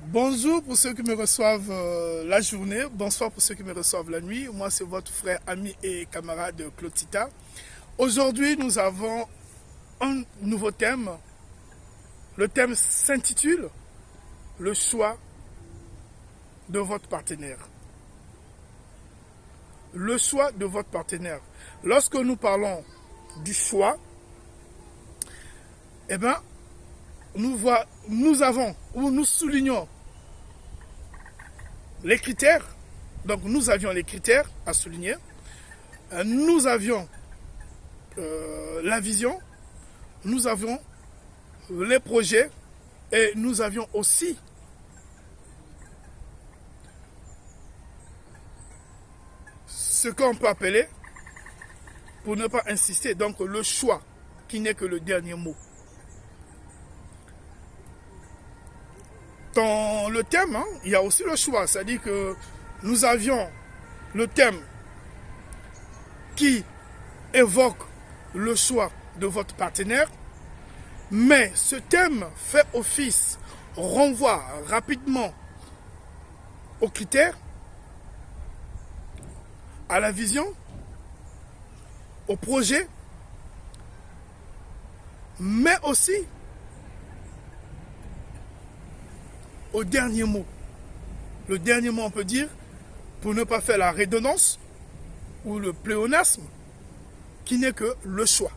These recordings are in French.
Bonjour pour ceux qui me reçoivent la journée, bonsoir pour ceux qui me reçoivent la nuit. Moi, c'est votre frère, ami et camarade Claude Tita. Aujourd'hui, nous avons un nouveau thème. Le thème s'intitule « Le choix de votre partenaire ». Le choix de votre partenaire. Lorsque nous parlons du choix, eh bien, nous soulignons les critères. Donc nous avions les critères à souligner. Nous avions la vision, nous avions les projets et nous avions aussi ce qu'on peut appeler, pour ne pas insister, donc le choix qui n'est que le dernier mot. Dans le thème, il y a aussi le choix, c'est-à-dire que nous avions le thème qui évoque le choix de votre partenaire, mais ce thème fait office, renvoie rapidement aux critères, à la vision, au projet, mais aussi au dernier mot. Le dernier mot, on peut dire, pour ne pas faire la redondance ou le pléonasme, qui n'est que le choix.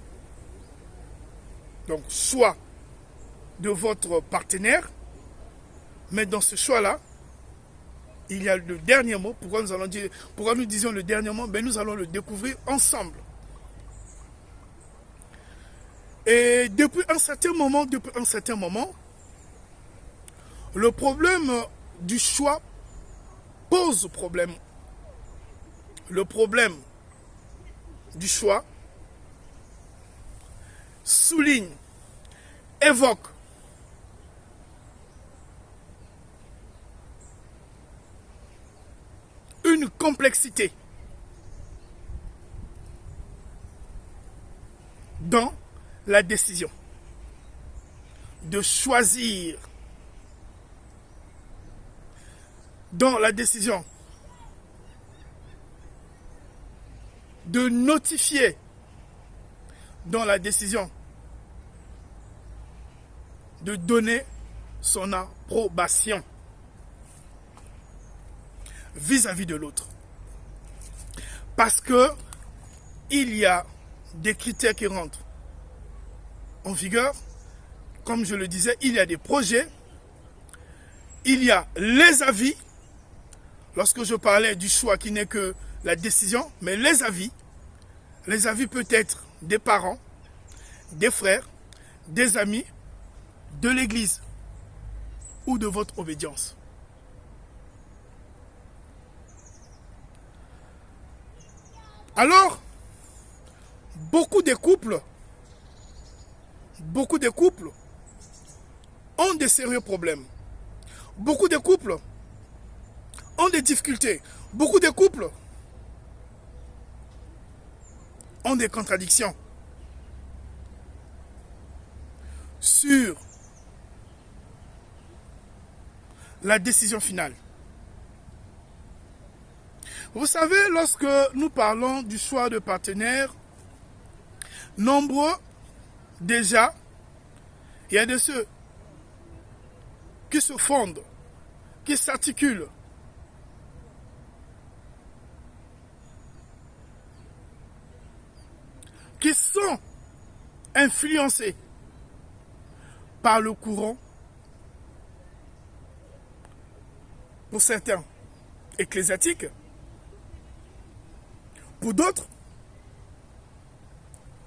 Donc, choix de votre partenaire, mais dans ce choix-là, il y a le dernier mot. Pourquoi nous disions le dernier mot? Ben, nous allons le découvrir ensemble. Et depuis un certain moment, le problème du choix pose problème. Le problème du choix souligne, évoque une complexité dans la décision de choisir, dans la décision de notifier, dans la décision de donner son approbation vis-à-vis de l'autre. Parce que il y a des critères qui rentrent en vigueur. Comme je le disais, il y a des projets, il y a les avis. Lorsque je parlais du choix qui n'est que la décision, mais les avis peuvent être des parents, des frères, des amis, de l'église ou de votre obédience. Alors, beaucoup de couples ont des sérieux problèmes. Beaucoup de couples ont des difficultés. Beaucoup de couples ont des contradictions sur la décision finale. Vous savez, lorsque nous parlons du choix de partenaire, nombreux déjà, il y a de ceux qui se fondent, qui s'articulent, qui sont influencés par le courant, pour certains ecclésiastiques, pour d'autres,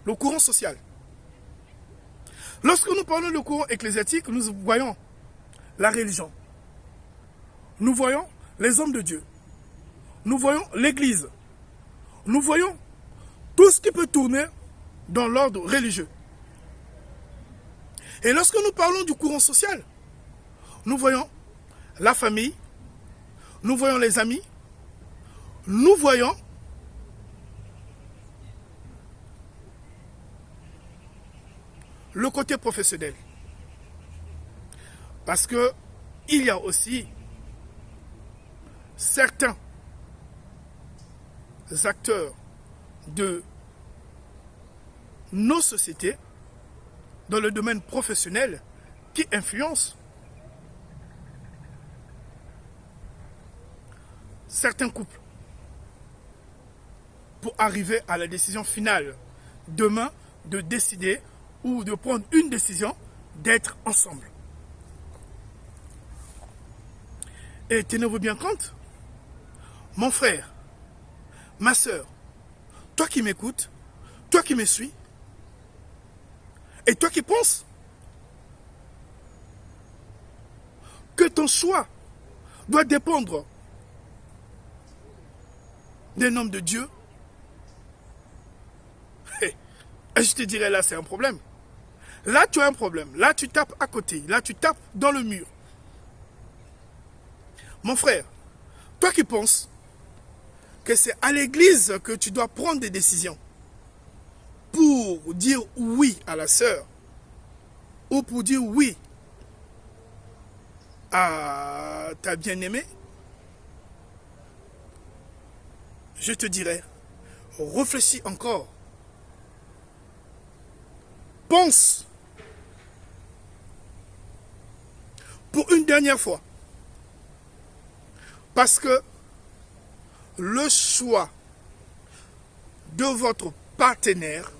le courant social. Lorsque nous parlons de courant ecclésiastique, nous voyons la religion. Nous voyons les hommes de Dieu. Nous voyons l'église. Nous voyons tout ce qui peut tourner dans l'ordre religieux. Et lorsque nous parlons du courant social, nous voyons la famille, nous voyons les amis, nous voyons le côté professionnel. Parce que il y a aussi certains acteurs de nos sociétés dans le domaine professionnel qui influencent certains couples pour arriver à la décision finale demain de décider ou de prendre une décision d'être ensemble. Et tenez-vous bien compte, mon frère, ma soeur, toi qui m'écoutes, toi qui me suis, et toi qui penses que ton choix doit dépendre d'un homme de Dieu, et je te dirais là c'est un problème. Là tu as un problème, là tu tapes à côté, là tu tapes dans le mur. Mon frère, toi qui penses que c'est à l'église que tu dois prendre des décisions pour dire oui à la sœur ou pour dire oui à ta bien-aimée, je te dirais, réfléchis encore. Pense pour une dernière fois. Parce que le choix de votre partenaire,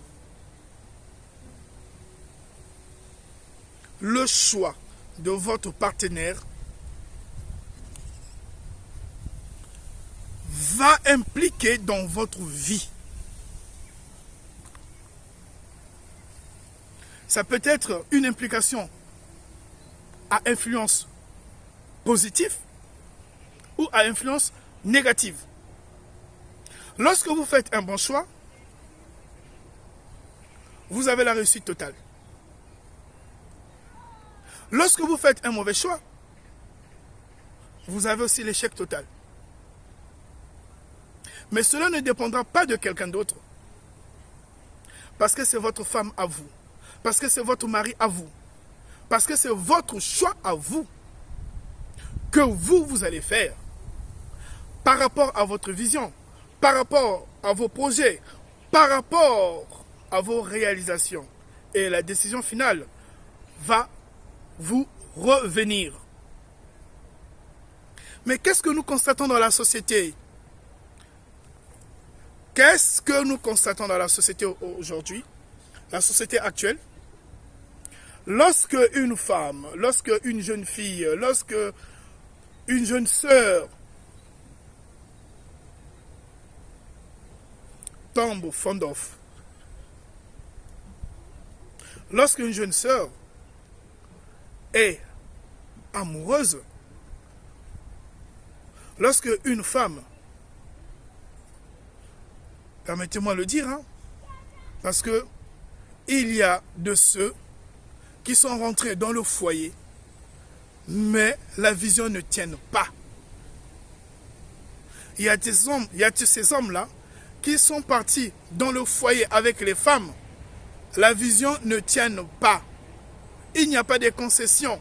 va impliquer dans votre vie. Ça peut être une implication à influence positive ou à influence négative. Lorsque vous faites un bon choix, vous avez la réussite totale. Lorsque vous faites un mauvais choix, vous avez aussi l'échec total. Mais cela ne dépendra pas de quelqu'un d'autre. Parce que c'est votre femme à vous. Parce que c'est votre mari à vous. Parce que c'est votre choix à vous. Que vous allez faire. Par rapport à votre vision. Par rapport à vos projets. Par rapport à vos réalisations. Et la décision finale va vous revenir. Mais qu'est-ce que nous constatons dans la société? Qu'est-ce que nous constatons dans la société aujourd'hui? La société actuelle? Lorsque une femme, lorsque une jeune fille, lorsque une jeune sœur tombe au fond d'off, lorsque une jeune sœur est amoureuse, lorsque une femme, permettez-moi de le dire, parce que il y a de ceux qui sont rentrés dans le foyer, mais la vision ne tient pas. Il y a ces hommes-là qui sont partis dans le foyer avec les femmes. La vision ne tient pas. Il n'y a pas de concessions.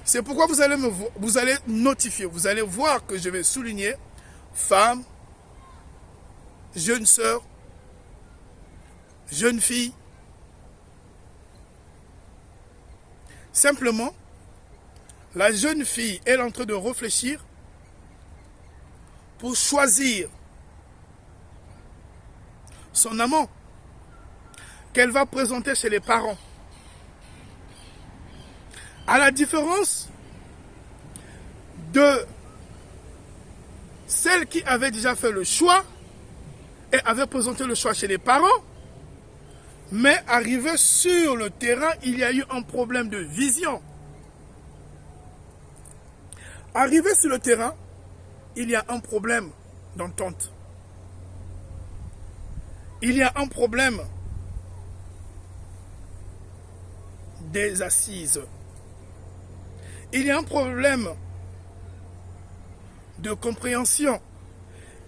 C'est pourquoi vous allez notifier, vous allez voir que je vais souligner femme, jeune sœur, jeune fille. Simplement, la jeune fille est en train de réfléchir pour choisir son amant qu'elle va présenter chez les parents. À la différence de celle qui avait déjà fait le choix et avait présenté le choix chez les parents, mais arrivé sur le terrain, il y a eu un problème de vision. Arrivé sur le terrain, il y a un problème d'entente. Il y a un problème des assises. Il y a un problème de compréhension.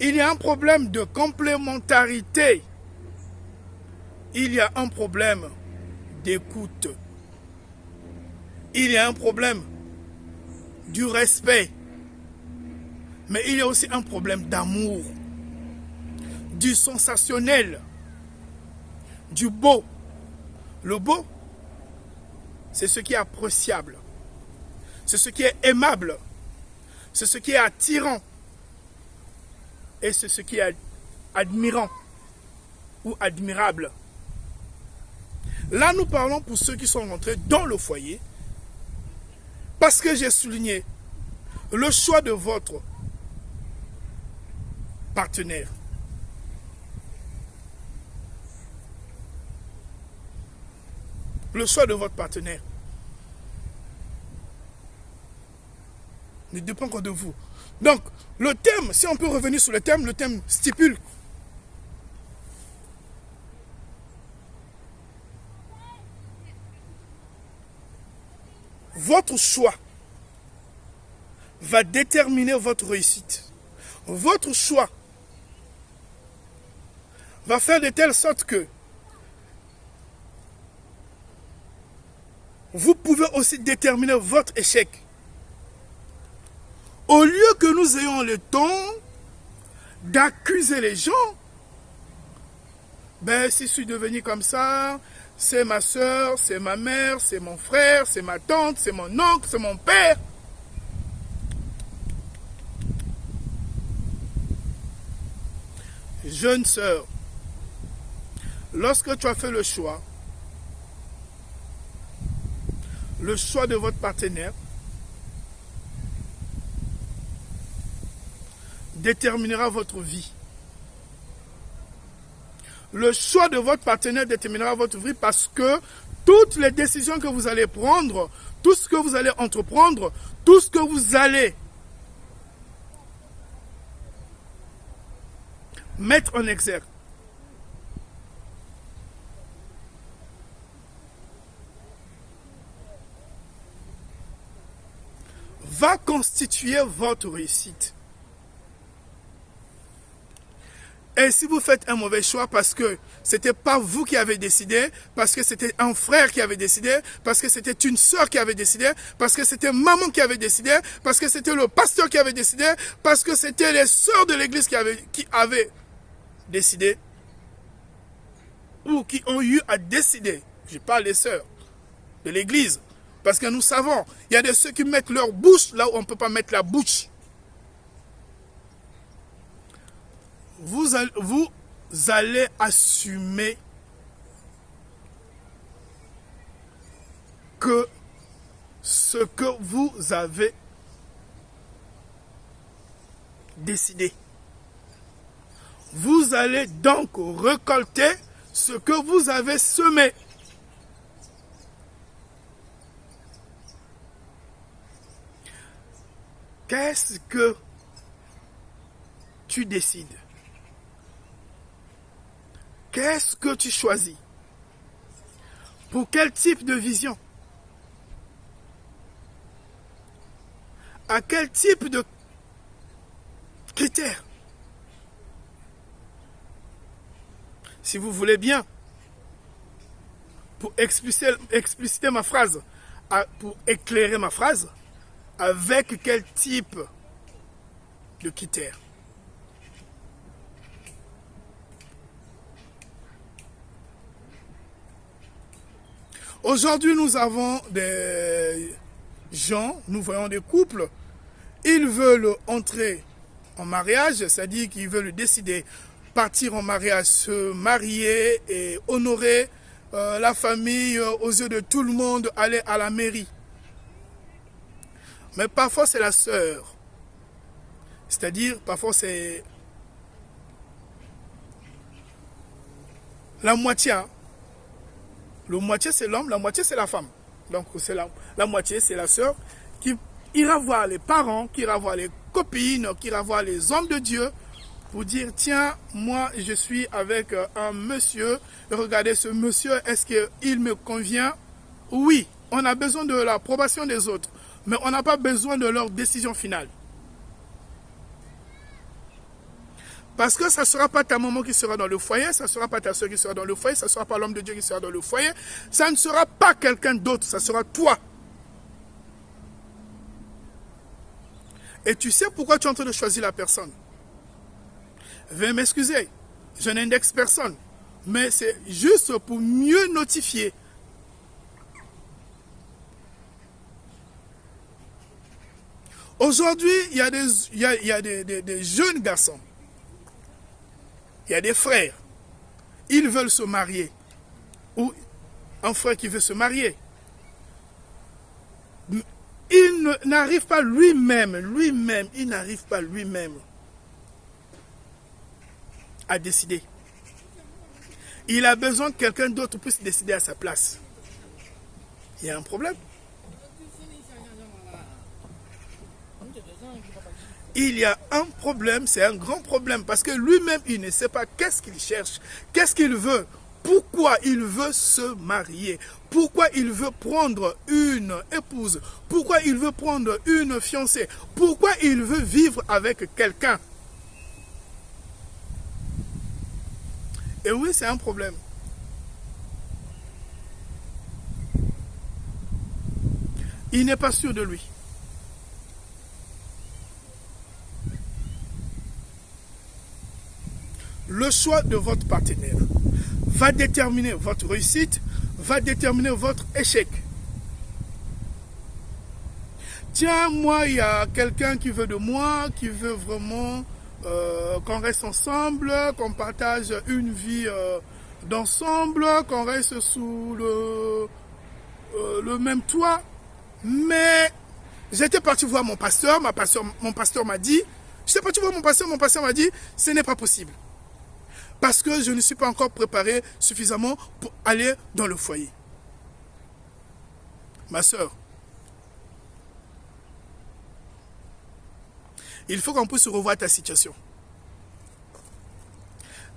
Il y a un problème de complémentarité. Il y a un problème d'écoute. Il y a un problème du respect. Mais il y a aussi un problème d'amour, du sensationnel, du beau. Le beau, c'est ce qui est appréciable, c'est ce qui est aimable, c'est ce qui est attirant et c'est ce qui est admirant ou admirable. Là, nous parlons pour ceux qui sont rentrés dans le foyer parce que j'ai souligné le choix de votre partenaire. Le choix de votre partenaire ne dépend que de vous. Donc, le thème, si on peut revenir sur le thème stipule votre choix va déterminer votre réussite. Votre choix va faire de telle sorte que vous pouvez aussi déterminer votre échec. Au lieu que nous ayons le temps d'accuser les gens, ben si je suis devenu comme ça, c'est ma soeur, c'est ma mère, c'est mon frère, c'est ma tante, c'est mon oncle, c'est mon père. Jeune sœur, lorsque tu as fait le choix de votre partenaire déterminera votre vie. Le choix de votre partenaire déterminera votre vie parce que toutes les décisions que vous allez prendre, tout ce que vous allez entreprendre, tout ce que vous allez mettre en exergue va constituer votre réussite. Et si vous faites un mauvais choix parce que c'était pas vous qui avez décidé, parce que c'était un frère qui avait décidé, parce que c'était une soeur qui avait décidé, parce que c'était maman qui avait décidé, parce que c'était le pasteur qui avait décidé, parce que c'était les sœurs de l'église qui avaient décidé, ou qui ont eu à décider. Je parle des sœurs de l'église, parce que nous savons, il y a de ceux qui mettent leur bouche là où on ne peut pas mettre la bouche. Vous allez assumer que ce que vous avez décidé. Vous allez donc récolter ce que vous avez semé. Qu'est-ce que tu décides? Qu'est-ce que tu choisis? Pour quel type de vision? À quel type de critères? Si vous voulez bien, pour expliciter ma phrase, pour éclairer ma phrase, avec quel type de critères? Aujourd'hui, nous avons des gens, nous voyons des couples, ils veulent entrer en mariage, c'est-à-dire qu'ils veulent décider partir en mariage, se marier et honorer la famille aux yeux de tout le monde, aller à la mairie. Mais parfois c'est la sœur, c'est-à-dire parfois c'est la moitié. Le moitié c'est l'homme, la moitié c'est la femme. Donc c'est la moitié c'est la sœur qui ira voir les parents, qui ira voir les copines, qui ira voir les hommes de Dieu pour dire tiens, moi je suis avec un monsieur, regardez ce monsieur, est-ce qu'il me convient? Oui, on a besoin de l'approbation des autres, mais on n'a pas besoin de leur décision finale. Parce que ça ne sera pas ta maman qui sera dans le foyer, ça ne sera pas ta soeur qui sera dans le foyer, ça ne sera pas l'homme de Dieu qui sera dans le foyer, ça ne sera pas quelqu'un d'autre, ça sera toi. Et tu sais pourquoi tu es en train de choisir la personne. Veuillez m'excuser, je n'indexe personne. Mais c'est juste pour mieux notifier. Aujourd'hui, il y a des jeunes garçons. Il y a des frères. Ils veulent se marier. Ou un frère qui veut se marier. Il n'arrive pas lui-même, il n'arrive pas lui-même à décider. Il a besoin que quelqu'un d'autre puisse décider à sa place. Il y a un problème. Il y a un problème, c'est un grand problème, parce que lui-même, il ne sait pas qu'est-ce qu'il cherche, qu'est-ce qu'il veut, pourquoi il veut se marier, pourquoi il veut prendre une épouse, pourquoi il veut prendre une fiancée, pourquoi il veut vivre avec quelqu'un. Et oui, c'est un problème. Il n'est pas sûr de lui. Le choix de votre partenaire va déterminer votre réussite, va déterminer votre échec. Tiens, moi, il y a quelqu'un qui veut de moi, qui veut vraiment qu'on reste ensemble, qu'on partage une vie d'ensemble, qu'on reste sous le même toit. Mais j'étais parti voir mon pasteur m'a dit, j'étais parti voir mon pasteur m'a dit, ce n'est pas possible. Parce que je ne suis pas encore préparé suffisamment pour aller dans le foyer. Ma soeur, il faut qu'on puisse revoir ta situation.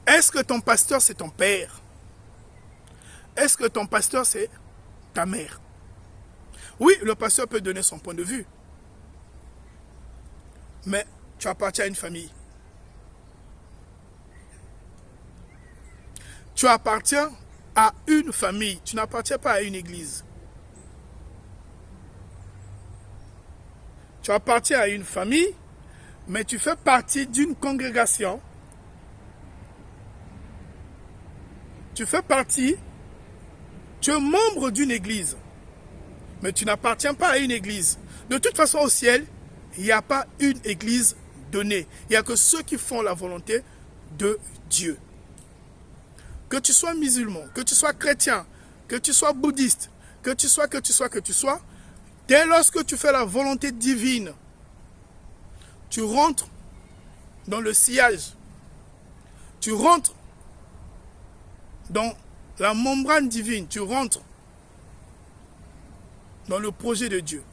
Est-ce que ton pasteur, c'est ton père? Est-ce que ton pasteur, c'est ta mère? Oui, le pasteur peut donner son point de vue. Mais tu appartiens à une famille. Tu appartiens à une famille. Tu n'appartiens pas à une église. Tu appartiens à une famille, mais tu fais partie d'une congrégation. Tu fais partie, tu es membre d'une église, mais tu n'appartiens pas à une église. De toute façon, au ciel, il n'y a pas une église donnée. Il n'y a que ceux qui font la volonté de Dieu. Que tu sois musulman, que tu sois chrétien, que tu sois bouddhiste, que tu sois, dès lorsque tu fais la volonté divine, tu rentres dans le sillage, tu rentres dans la membrane divine, tu rentres dans le projet de Dieu.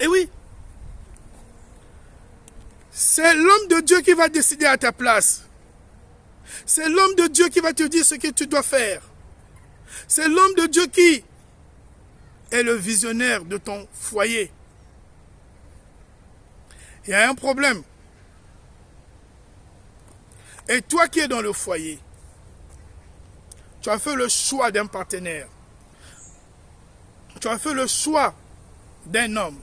Et oui, c'est l'homme de Dieu qui va décider à ta place. C'est l'homme de Dieu qui va te dire ce que tu dois faire. C'est l'homme de Dieu qui est le visionnaire de ton foyer. Il y a un problème. Et toi qui es dans le foyer, tu as fait le choix d'un partenaire. Tu as fait le choix d'un homme.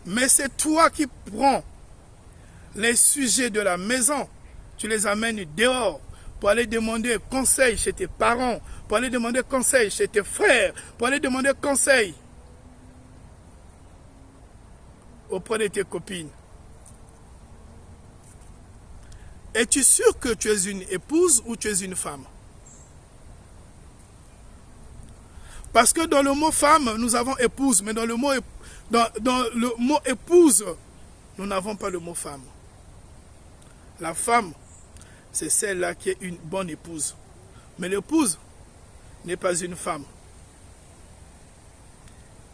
Mais c'est toi qui prends les sujets de la maison, tu les amènes dehors pour aller demander conseil chez tes parents, pour aller demander conseil chez tes frères, pour aller demander conseil auprès de tes copines. Es-tu sûr que tu es une épouse ou tu es une femme? Parce que dans le mot femme, nous avons épouse, mais dans le mot épouse, nous n'avons pas le mot femme. La femme, c'est celle-là qui est une bonne épouse. Mais l'épouse n'est pas une femme.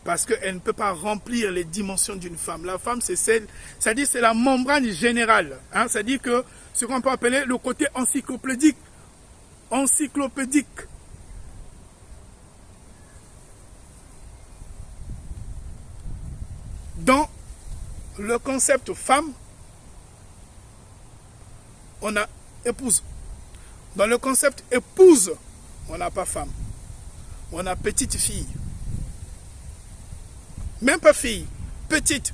Parce qu'elle ne peut pas remplir les dimensions d'une femme. La femme, c'est celle, c'est-à-dire c'est la membrane générale. Hein, c'est-à-dire que ce qu'on peut appeler le côté encyclopédique. Dans le concept femme, on a épouse. Dans le concept épouse, on n'a pas femme. On a petite fille. Même pas fille. Petite.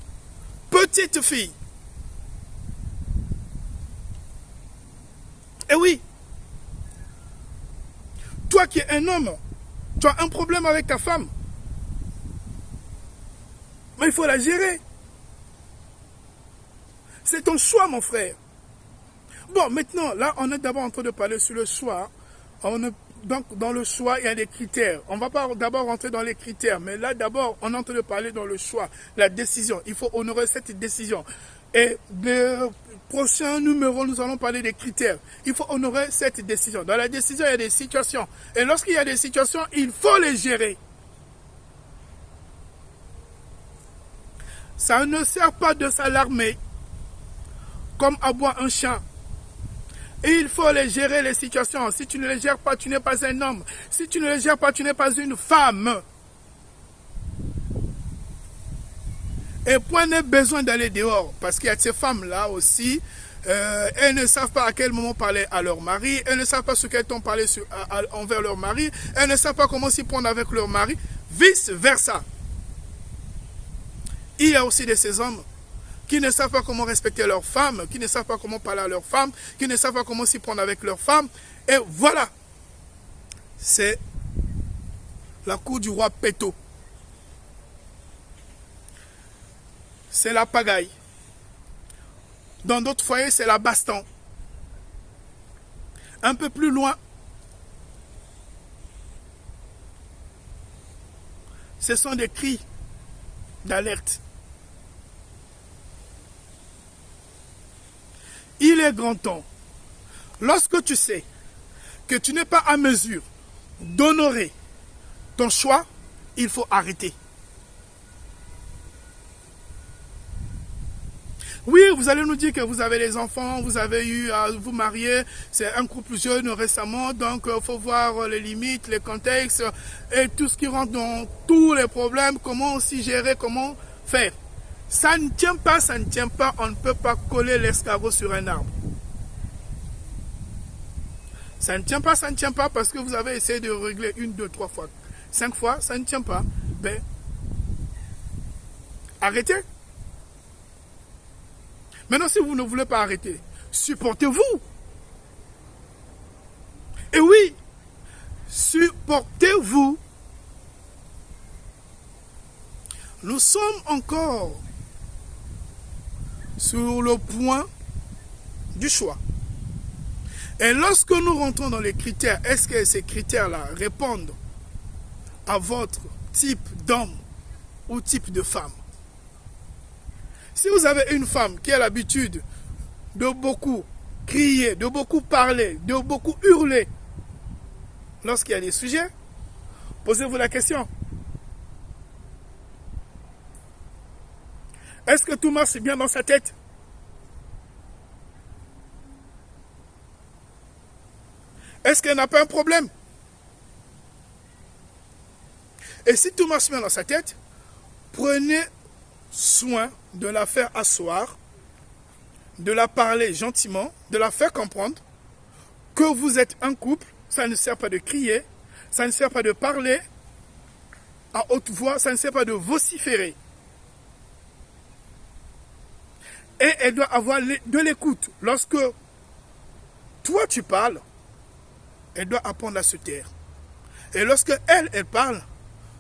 Petite fille. Et oui. Toi qui es un homme, tu as un problème avec ta femme. Mais il faut la gérer. C'est ton choix, mon frère. Bon, maintenant, là, on est d'abord en train de parler sur le choix. Donc, dans le choix, il y a des critères. On ne va pas d'abord rentrer dans les critères, mais là, d'abord, on est en train de parler dans le choix, la décision. Il faut honorer cette décision. Et le prochain numéro, nous allons parler des critères. Il faut honorer cette décision. Dans la décision, il y a des situations. Et lorsqu'il y a des situations, il faut les gérer. Ça ne sert pas de s'alarmer comme aboie un chien. Et il faut les gérer, les situations. Si tu ne les gères pas, tu n'es pas un homme. Si tu ne les gères pas, tu n'es pas une femme. Et point n'est besoin d'aller dehors. Parce qu'il y a ces femmes-là aussi. Elles ne savent pas à quel moment parler à leur mari. Elles ne savent pas ce qu'elles t'ont parlé envers leur mari. Elles ne savent pas comment s'y prendre avec leur mari. Vice versa. Il y a aussi de ces hommes qui ne savent pas comment respecter leurs femmes, qui ne savent pas comment parler à leurs femmes, qui ne savent pas comment s'y prendre avec leurs femmes. Et voilà. C'est la cour du roi Péto. C'est la pagaille. Dans d'autres foyers, c'est la baston. Un peu plus loin, ce sont des cris d'alerte. Il est grand temps, lorsque tu sais que tu n'es pas à mesure d'honorer ton choix, il faut arrêter. Oui, vous allez nous dire que vous avez des enfants, vous avez eu à vous marier, c'est un couple jeune récemment, donc il faut voir les limites, les contextes et tout ce qui rentre dans tous les problèmes, comment aussi gérer, comment faire. Ça ne tient pas, ça ne tient pas, on ne peut pas coller l'escargot sur un arbre. Ça ne tient pas, ça ne tient pas parce que vous avez essayé de régler 1, 2, 3 fois, 5 fois, ça ne tient pas. Ben, arrêtez. Maintenant, si vous ne voulez pas arrêter, supportez-vous. Et oui, supportez-vous. Nous sommes encore sur le point du choix. Et lorsque nous rentrons dans les critères, est-ce que ces critères-là répondent à votre type d'homme ou type de femme? Si vous avez une femme qui a l'habitude de beaucoup crier, de beaucoup parler, de beaucoup hurler, lorsqu'il y a des sujets, posez-vous la question. Est-ce que tout marche bien dans sa tête? Est-ce qu'elle n'a pas un problème? Et si tout marche bien dans sa tête, prenez soin de la faire asseoir, de la parler gentiment, de la faire comprendre que vous êtes un couple. Ça ne sert pas de crier, ça ne sert pas de parler à haute voix, ça ne sert pas de vociférer. Et elle doit avoir de l'écoute. Lorsque toi tu parles, elle doit apprendre à se taire. Et lorsque elle parle,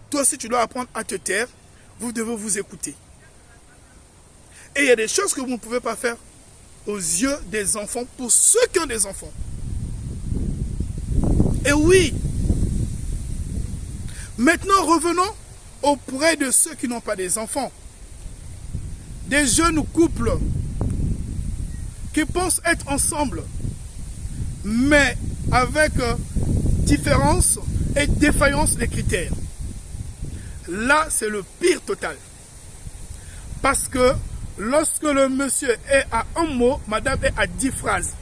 toi aussi tu dois apprendre à te taire. Vous devez vous écouter. Et il y a des choses que vous ne pouvez pas faire aux yeux des enfants pour ceux qui ont des enfants. Et oui. Maintenant, revenons auprès de ceux qui n'ont pas des enfants. Des jeunes couples qui pensent être ensemble, mais avec différence et défaillance des critères. Là, c'est le pire total. Parce que lorsque le monsieur est à un mot, madame est à 10 phrases.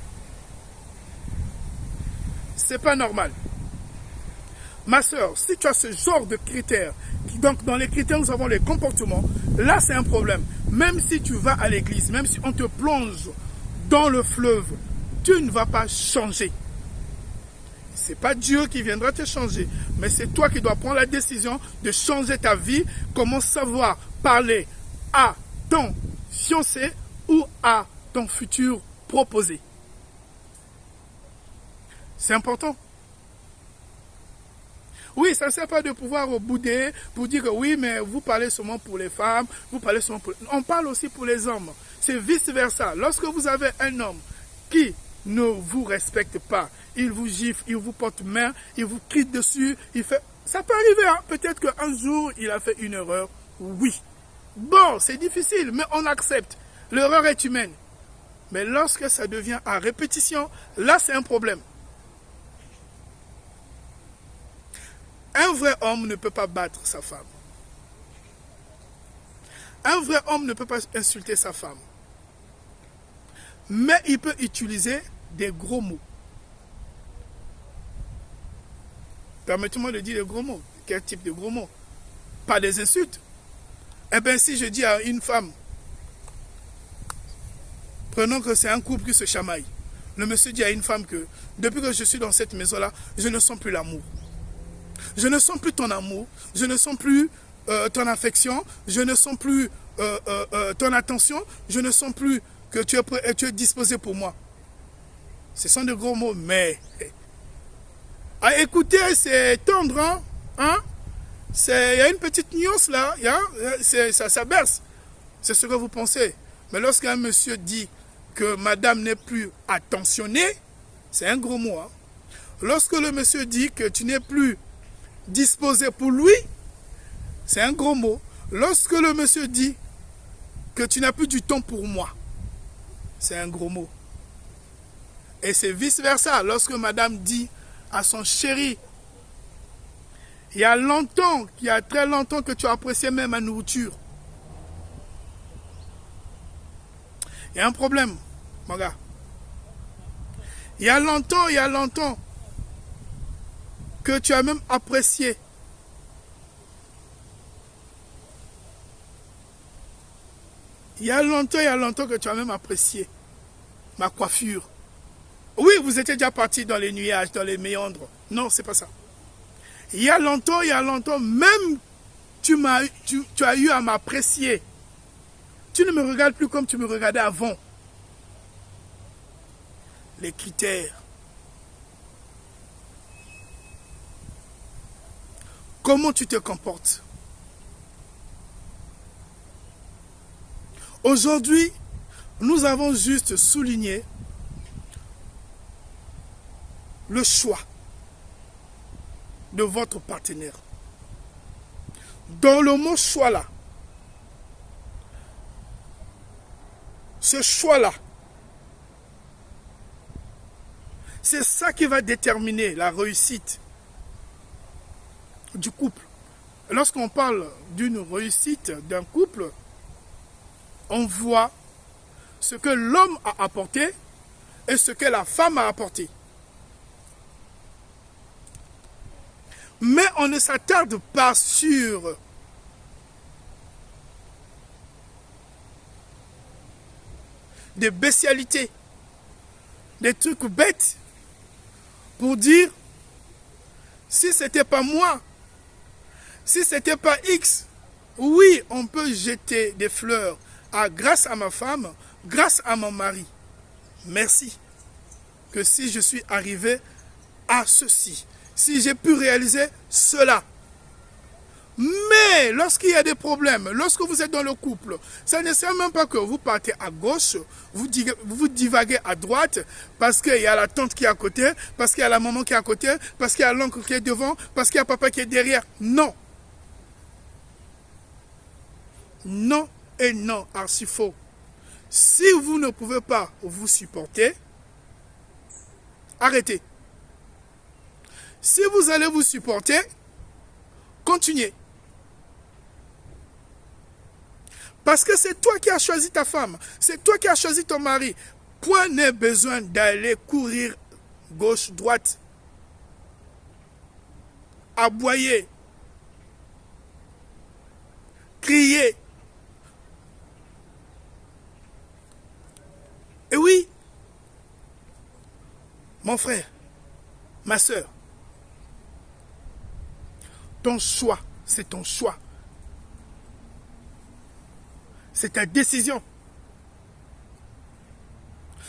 C'est pas normal. Ma soeur, si tu as ce genre de critères, donc dans les critères nous avons les comportements, là c'est un problème. Même si tu vas à l'église, même si on te plonge dans le fleuve, tu ne vas pas changer. Ce n'est pas Dieu qui viendra te changer, mais c'est toi qui dois prendre la décision de changer ta vie. Comment savoir parler à ton fiancé ou à ton futur proposé. C'est important. Oui, ça ne sert pas de pouvoir bouder pour dire que oui, mais vous parlez seulement pour les femmes, vous parlez seulement pour... On parle aussi pour les hommes. C'est vice-versa. Lorsque vous avez un homme qui ne vous respecte pas, il vous gifle, il vous porte main, il vous crie dessus, il fait... Ça peut arriver, hein? Peut-être qu'un jour, il a fait une erreur. Oui. Bon, c'est difficile, mais on accepte. L'erreur est humaine. Mais lorsque ça devient à répétition, là, c'est un problème. Un vrai homme ne peut pas battre sa femme. Un vrai homme ne peut pas insulter sa femme. Mais il peut utiliser des gros mots. Permettez-moi de dire des gros mots. Quel type de gros mots? Pas des insultes. Eh bien, si je dis à une femme, prenons que c'est un couple qui se chamaille. Le monsieur dit à une femme que, depuis que je suis dans cette maison-là, je ne sens plus l'amour. Je ne sens plus ton amour, je ne sens plus ton affection, je ne sens plus ton attention, je ne sens plus que tu es disposé pour moi. Ce sont de gros mots, mais à écouter, c'est tendre, hein? Il y a une petite nuance là, ça berce. C'est ce que vous pensez. Mais lorsqu'un monsieur dit que madame n'est plus attentionnée, c'est un gros mot. Hein? Lorsque le monsieur dit que tu n'es plus disposé pour lui, c'est un gros mot. Lorsque le monsieur dit que tu n'as plus du temps pour moi, c'est un gros mot. Et c'est vice-versa. Lorsque madame dit à son chéri, il y a très longtemps que tu as apprécié même ma nourriture. Il y a un problème, mon gars. Il y a longtemps que tu as même apprécié. Il y a longtemps que tu as même apprécié ma coiffure. Oui, vous étiez déjà parti dans les nuages, dans les méandres. Non, c'est pas ça. Il y a longtemps, même tu as eu à m'apprécier. Tu ne me regardes plus comme tu me regardais avant. Les critères. Comment tu te comportes? Aujourd'hui, nous avons juste souligné le choix de votre partenaire. Dans le mot choix là, ce choix là, c'est ça qui va déterminer la réussite du couple. Lorsqu'on parle d'une réussite d'un couple, on voit ce que l'homme a apporté et ce que la femme a apporté. Mais on ne s'attarde pas sur des bestialités, des trucs bêtes pour dire si c'était pas moi, si c'était pas X, oui, on peut jeter des fleurs grâce à ma femme, grâce à mon mari. Merci. Que si je suis arrivé à ceci, si j'ai pu réaliser cela. Mais lorsqu'il y a des problèmes, lorsque vous êtes dans le couple, ça ne sert même pas que vous partez à gauche, vous divaguez à droite, parce qu'il y a la tante qui est à côté, parce qu'il y a la maman qui est à côté, parce qu'il y a l'oncle qui est devant, parce qu'il y a papa qui est derrière. Non. Non et non, archi faux. Si vous ne pouvez pas vous supporter, arrêtez. Si vous allez vous supporter, continuez. Parce que c'est toi qui as choisi ta femme. C'est toi qui as choisi ton mari. Point n'est besoin d'aller courir gauche, droite. Aboyer. Crier. Et oui, mon frère, Ma sœur, ton choix, c'est ton choix. C'est ta décision.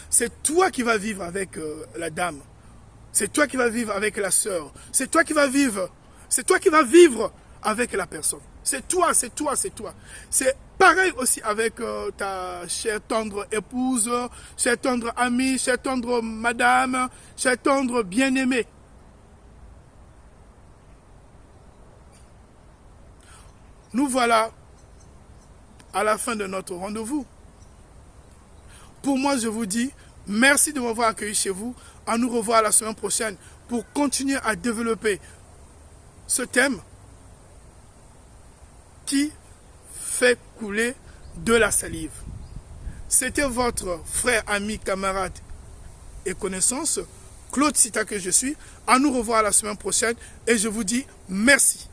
C'est toi qui vas vivre avec la dame. C'est toi qui vas vivre avec la sœur. C'est toi qui vas vivre. C'est toi qui vas vivre avec la personne. C'est toi, c'est toi, c'est toi. C'est pareil aussi avec ta chère tendre épouse, chère tendre amie, chère tendre madame, chère tendre bien-aimée. Nous voilà à la fin de notre rendez-vous. Pour moi, je vous dis merci de m'avoir accueilli chez vous. À nous revoir la semaine prochaine pour continuer à développer ce thème qui fait couler de la salive. C'était votre frère, ami, camarade et connaissance, Claude Sita que je suis. À nous revoir la semaine prochaine et je vous dis merci.